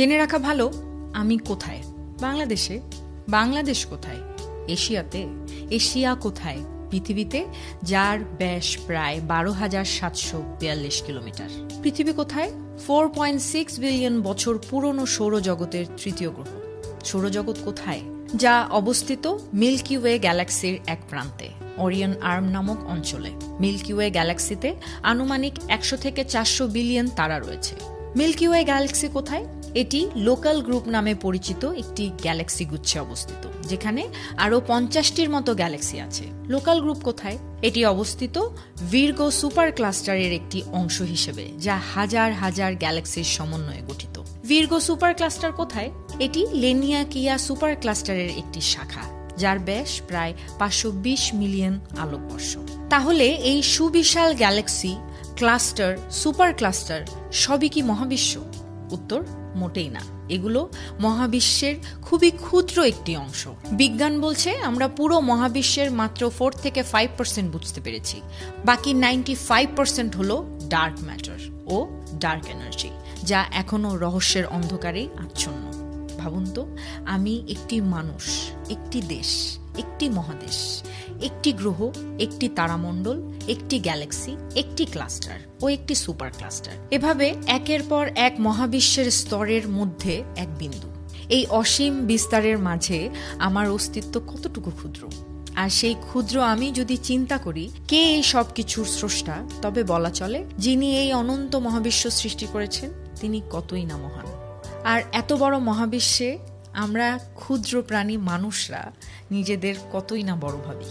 জেনে রাখা ভালো আমি কোথায়। বাংলাদেশে। বাংলাদেশ কোথায়? এশিয়াতে। এশিয়া কোথায়? পৃথিবীতে, যার ব্যাস প্রায় 12,742 কিলোমিটার। পৃথিবী কোথায়? 4.6 বিলিয়ন বছর পুরনো সৌরজগতের তৃতীয় গ্রহ। সৌরজগৎ কোথায়? যা অবস্থিত মিল্কি ওয়ে গ্যালাক্সির এক প্রান্তে, ওরিয়ন আর্ম নামক অঞ্চলে। মিল্কি ওয়ে গ্যালাক্সিতে আনুমানিক 100 থেকে 400 বিলিয়ন তারা রয়েছে। মিল্কি ওয়ে গ্যালাক্সি কোথায়? এটি লোকাল গ্রুপ নামে পরিচিত একটি গ্যালাক্সি গুচ্ছে অবস্থিত, যেখানে আরও 50টির মতো গ্যালাক্সি আছে। লোকাল গ্রুপ কোথায়? এটি অবস্থিত ভির্গো সুপার ক্লাস্টারের একটি অংশ হিসেবে, যা হাজার হাজার গ্যালাক্সির সমন্বয়ে গঠিত। ভির্গো সুপার ক্লাস্টার কোথায়? এটি লেনিয়াকিয়া সুপার ক্লাস্টারের একটি শাখা, যার ব্যাস প্রায় 520 মিলিয়ন আলোকবর্ষ। তাহলে এই সুবিশাল গ্যালাক্সি, ক্লাস্টার, সুপার ক্লাস্টার সবই কি মহাবিশ্ব? উত্তর, মোটেই না। এগুলো মহাবিশ্বের খুবই ক্ষুদ্র একটি অংশ। বিজ্ঞান বলছে আমরা পুরো মহাবিশ্বের মাত্র 4 থেকে 5% বুঝতে পেরেছি। বাকি 95% হলো ডার্ক ম্যাটার ও ডার্ক এনার্জি, যা এখনো রহস্যের অন্ধকারেই আচ্ছন্ন। ভাবুন তো, আমি একটি মানুষ, একটি দেশ, একটি মহাদেশ, একটি গ্রহ, একটি তারামণ্ডল, একটি গ্যালাক্সি, একটি ক্লাস্টার ও একটি সুপার ক্লাস্টার। এভাবে একের পর এক মহাবিশ্বের স্তরের মধ্যে এক বিন্দু। এই অসীম বিস্তারের মাঝে আমার অস্তিত্ব কতটুকু ক্ষুদ্র। আর সেই ক্ষুদ্র আমি যদি চিন্তা করি কে এই সব কিছুর স্রষ্টা, তবে বলা চলে যিনি এই অনন্ত মহাবিশ্ব সৃষ্টি করেছেন তিনি কতই না মহান। আর এত বড় মহাবিশ্বে আমরা ক্ষুদ্র প্রাণী মানুষরা নিজেদের কতই না বড় ভাবি।